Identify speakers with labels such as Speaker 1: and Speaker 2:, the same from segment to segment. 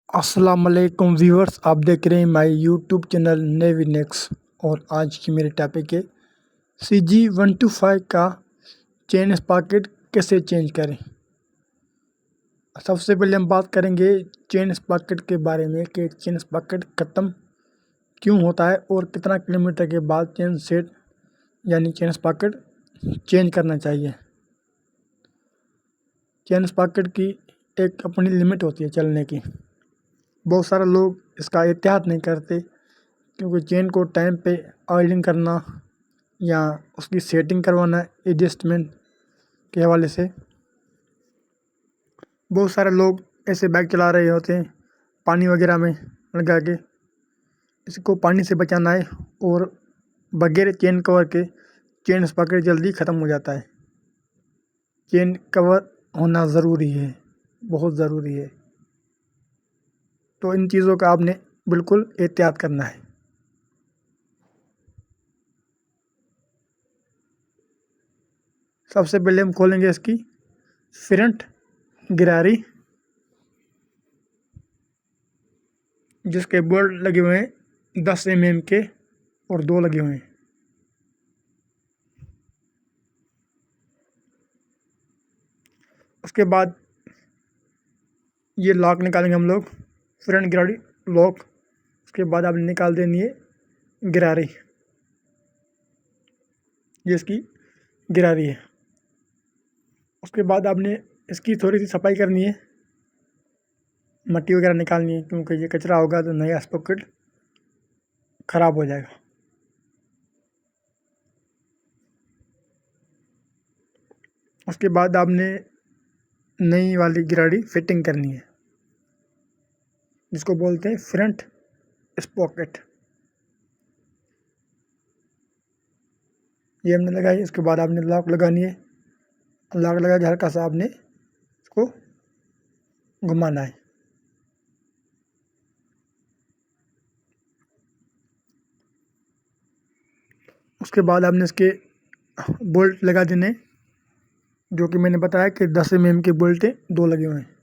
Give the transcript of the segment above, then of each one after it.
Speaker 1: अस्सलाम वालेकुम व्यूवर्स, आप देख रहे हैं माय यूट्यूब चैनल नेविनेक्स। और आज की मेरी टॉपिक है CG125 का चेन स्पॉकेट कैसे चेंज करें। सबसे पहले हम बात करेंगे चेन स्पॉकेट के बारे में कि चेन स्पॉकेट ख़त्म क्यों होता है और कितना किलोमीटर के बाद चेन सेट यानी चेन स्पॉकेट चेंज करना चाहिए। चेन स्पॉकेट की एक अपनी लिमिट होती है चलने की। बहुत सारे लोग इसका एहतियात नहीं करते क्योंकि चेन को टाइम पे ऑयलिंग करना या उसकी सेटिंग करवाना एडजस्टमेंट के हवाले से बहुत सारे लोग ऐसे बाइक चला रहे होते हैं पानी वगैरह में लगा के। इसको पानी से बचाना है और बगैर चेन कवर के चेन स्पॉकेट जल्दी ख़त्म हो जाता है। चेन कवर होना ज़रूरी है, बहुत ज़रूरी है। तो इन चीज़ों का आपने बिल्कुल एहतियात करना है। सबसे पहले हम खोलेंगे इसकी फ्रंट गिरारी, जिसके बोल्ट लगे हुए हैं 10 mm के और 2 लगे हुए हैं। उसके बाद ये लॉक निकालेंगे हम लोग, फ्रंट गिरारी लॉक। उसके बाद आपने निकाल देनी है गिरारी, ये इसकी गिरारी है। उसके बाद आपने इसकी थोड़ी सी सफाई करनी है, मट्टी वगैरह निकालनी है क्योंकि ये कचरा होगा तो नया स्पॉकेट ख़राब हो जाएगा। उसके बाद आपने नई वाली गिरारी फिटिंग करनी है, जिसको बोलते हैं फ्रंट स्पॉकेट। ये हमने लगाई। इसके बाद आपने लॉक लगानी है। लॉक लगा के हल्का सा आपने इसको घुमाना है। उसके बाद आपने इसके बोल्ट लगा देने, जो कि मैंने बताया कि 10 mm के बोल्ट 2 लगे हुए हैं।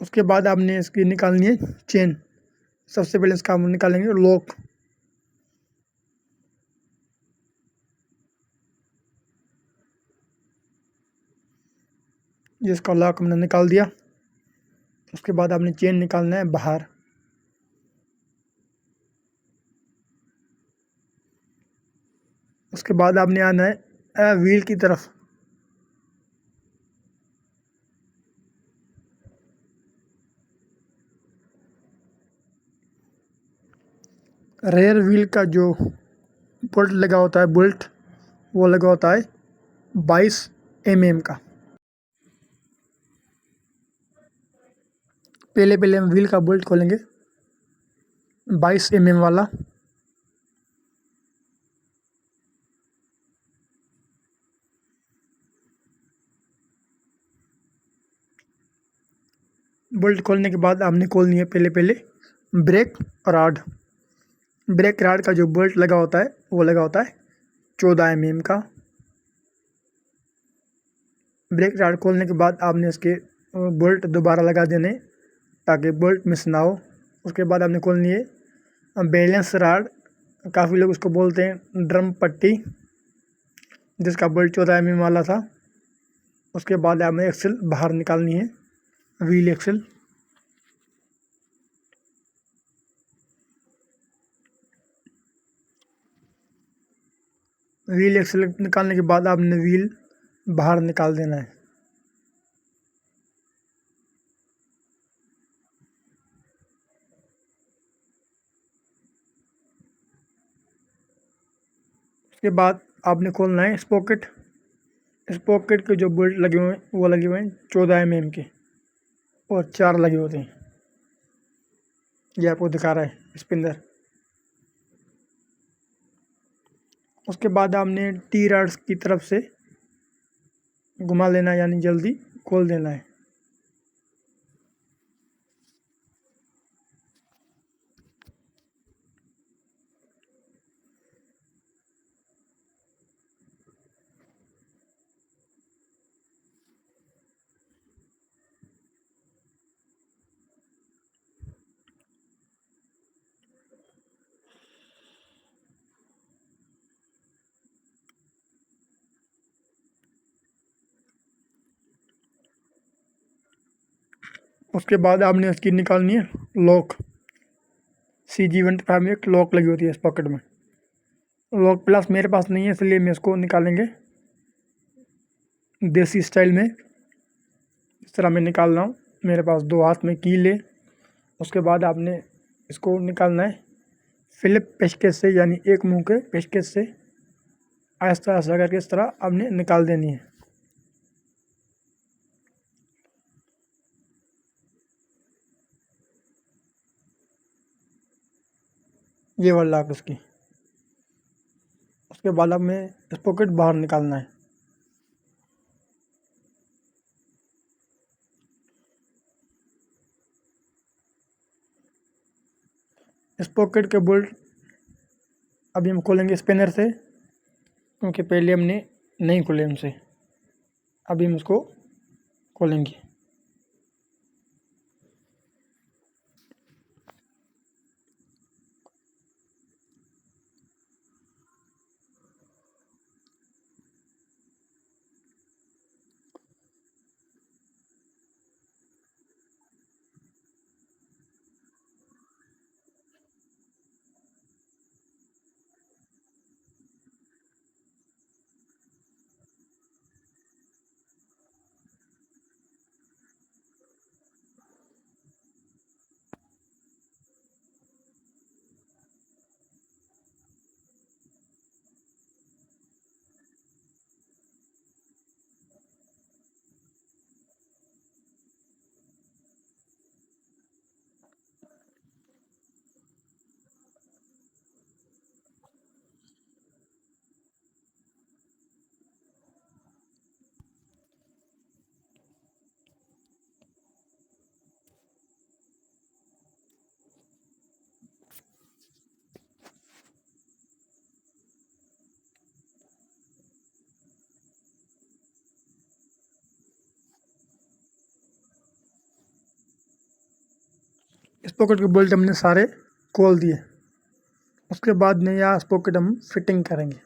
Speaker 1: उसके बाद आपने इसकी निकालनी है चेन। सबसे पहले इसका हम निकालेंगे लॉक। जिसका लॉक हमने निकाल दिया। उसके बाद आपने चेन निकालना है बाहर। उसके बाद आपने आना है व्हील की तरफ। रेयर व्हील का जो बोल्ट लगा होता है, बोल्ट वो लगा होता है 22 mm का। पहले हम व्हील का बोल्ट खोलेंगे 22 mm वाला। बोल्ट खोलने के बाद आपने खोलनी है पहले ब्रेक रॉड। ब्रेक रॉड का जो बोल्ट लगा होता है वो लगा होता है 14 mm का। ब्रेक रॉड खोलने के बाद आपने इसके बोल्ट दोबारा लगा देने ताकि बोल्ट मिस ना हो। उसके बाद आपने खोलनी है बैलेंस रॉड। काफ़ी लोग उसको बोलते हैं ड्रम पट्टी, जिसका बोल्ट 14 mm वाला था। उसके बाद आपने एक्सल बाहर निकालनी है, व्हील एक्सल। व्हील एक्सल निकालने के बाद आपने व्हील बाहर निकाल देना है। उसके बाद आपने खोलना है स्पॉकेट। स्पॉकेट के जो बोल्ट लगे हुए हैं वो लगे हुए हैं 14 mm के और 4 लगे होते हैं। ये आपको दिखा रहा है स्पिनर। उसके बाद आपने टी रॉड्स की तरफ से घुमा लेना है, यानी जल्दी खोल देना है। उसके बाद आपने इसकी निकालनी है लॉक। CG15 में एक लॉक लगी होती है इस पॉकेट में। लॉक प्लस मेरे पास नहीं है, इसलिए मैं इसको निकालेंगे देसी स्टाइल में। इस तरह मैं निकाल रहा हूँ। मेरे पास 2 हाथ में कील है। उसके बाद आपने इसको निकालना है फिलिप पेचकस से, यानी एक मुंह के पेचकस से आहिस्ता आहिस्ता करके इस तरह आपने निकाल देनी है। ये वाला लॉक इसकी। उसके बाद अब में इस पॉकेट बाहर निकालना है। इस पॉकेट के बोल्ट अभी हम खोलेंगे स्पिनर से, क्योंकि पहले हमने नहीं खोले उनसे। अभी हम उसको खोलेंगे। इस पॉकेट के बोल्ट हमने सारे खोल दिए। उसके बाद में यहाँ इस पॉकेट हम फिटिंग करेंगे।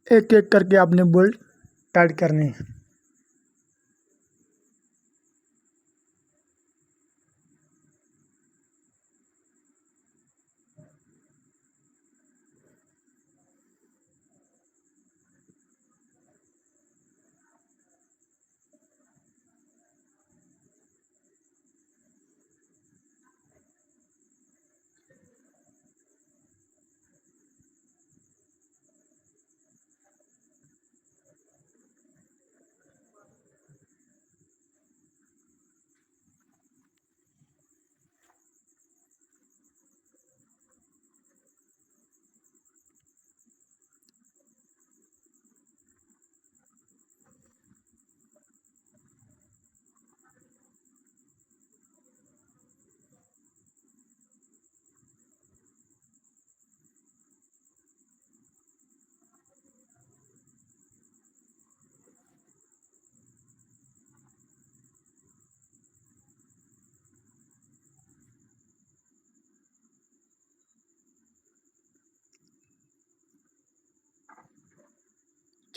Speaker 1: एक एक करके आपने बोल्ट टाइट करने हैं।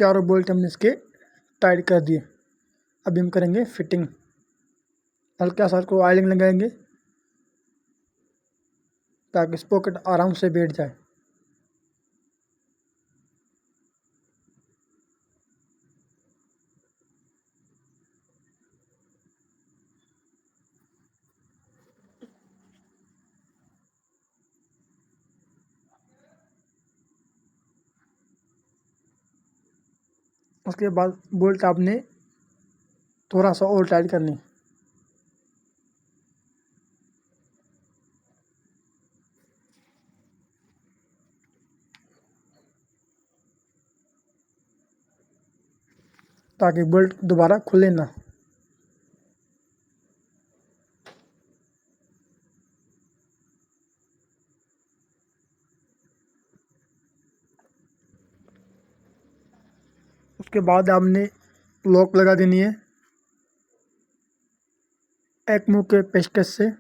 Speaker 1: चारों बोल्ट हमने इसके टाइट कर दिए। अभी हम करेंगे फिटिंग। हल्का सा इसको ऑयलिंग लगाएंगे ताकि स्पॉकेट आराम से बैठ जाए। उसके बाद बोल्ट आपने थोड़ा सा और टाइट करनी, ताकि बोल्ट दोबारा खुले ना। उसके बाद आपने लॉक लगा देनी है एक मुंह के पेचकस से।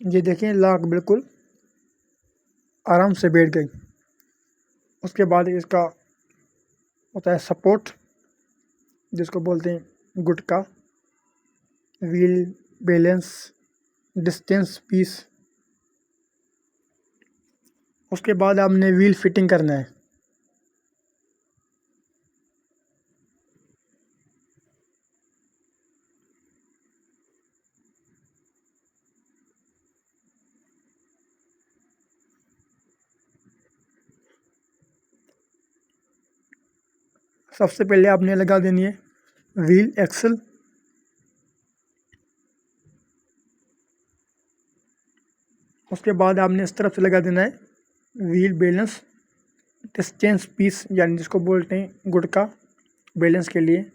Speaker 1: ये देखें लॉक बिल्कुल आराम से बैठ गई। उसके बाद इसका होता है सपोर्ट, जिसको बोलते हैं गुटका, व्हील बैलेंस डिस्टेंस पीस। उसके बाद आपने व्हील फिटिंग करना है। सबसे पहले आपने लगा देनी है व्हील एक्सल। उसके बाद आपने इस तरफ से लगा देना है व्हील बैलेंस डिस्टेंस पीस, यानी जिसको बोलते हैं गुटका बैलेंस के लिए।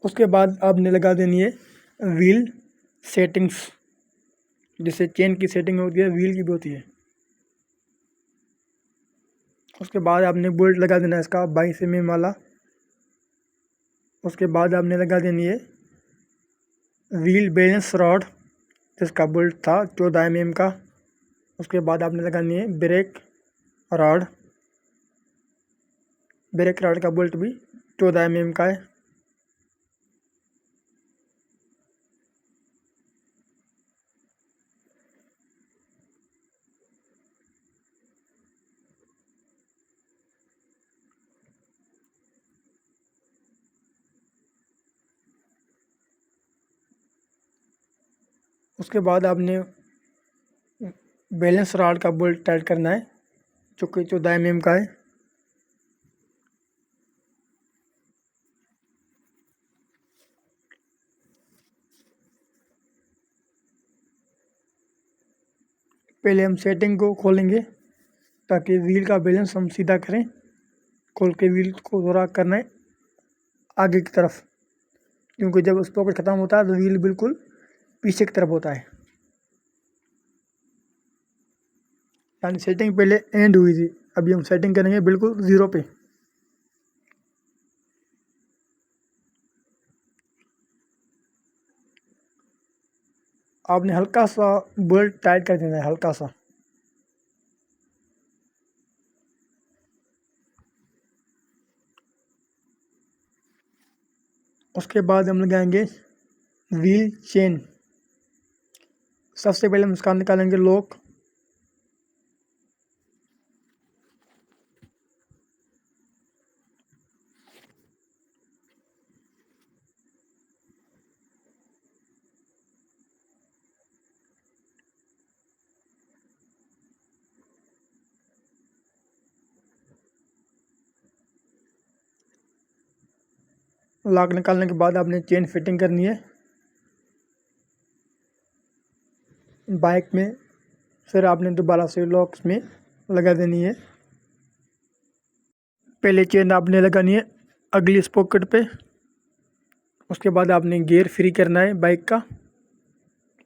Speaker 1: उसके बाद आपने लगा देनी है व्हील सेटिंग्स, जिससे चेन की सेटिंग होती है व्हील की भी होती है। उसके बाद आपने बोल्ट लगा देना है इसका 22 mm वाला। उसके बाद आपने लगा देनी है व्हील बैलेंस रॉड, जिसका बोल्ट था 14 mm का। उसके बाद आपने लगानी है रॉड ब्रेक रॉड का बोल्ट भी 14 mm का है। उसके बाद आपने बैलेंस रॉड का बोल्ट टाइट करना है, जो कि 14 mm का है। पहले हम सेटिंग को खोलेंगे ताकि व्हील का बैलेंस हम सीधा करें। खोल के व्हील को थोड़ा करना है आगे की तरफ, क्योंकि जब स्पॉकेट ख़त्म होता है तो व्हील बिल्कुल पीछे की तरफ होता है। यानी सेटिंग पहले एंड हुई थी, अभी हम सेटिंग करेंगे बिल्कुल ज़ीरो पे। आपने हल्का सा बोल्ट टाइट कर देना है, हल्का सा। उसके बाद हम लगाएंगे व्हील चेन। सबसे पहले हम उसका निकालेंगे लॉक। लॉक निकालने के बाद आपने चेन फिटिंग करनी है। बाइक में फिर आपने दोबारा से लॉक्स में लगा देनी है। पहले चेन आपने लगानी है अगली स्पॉकेट पे, उसके बाद आपने गियर फ्री करना है बाइक का।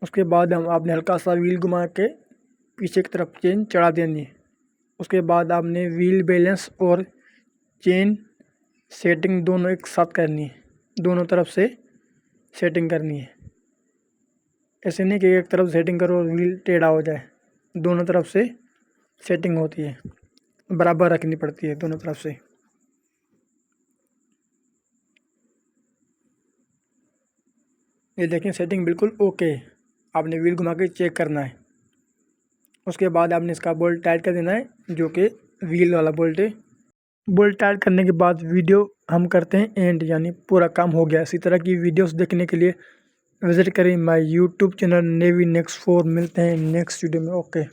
Speaker 1: उसके बाद आपने हल्का सा व्हील घुमा के पीछे की तरफ चेन चढ़ा देनी है। उसके बाद आपने व्हील बैलेंस और चेन सेटिंग दोनों एक साथ करनी है, दोनों तरफ से सेटिंग करनी है। ऐसे नहीं कि एक तरफ सेटिंग करो और व्हील टेढ़ा हो जाए, दोनों तरफ से सेटिंग होती है, बराबर रखनी पड़ती है दोनों तरफ से। ये देखें सेटिंग बिल्कुल ओके है। आपने व्हील घुमा के चेक करना है। उसके बाद आपने इसका बोल्ट टाइट कर देना है, जो कि व्हील वाला बोल्ट है। बोल्ट टाइट करने के बाद वीडियो हम करते हैं एंड, यानी पूरा काम हो गया। इसी तरह की वीडियोस देखने के लिए विजिट करें my YouTube channel navy next 4। मिलते हैं नेक्स्ट वीडियो में। ओके।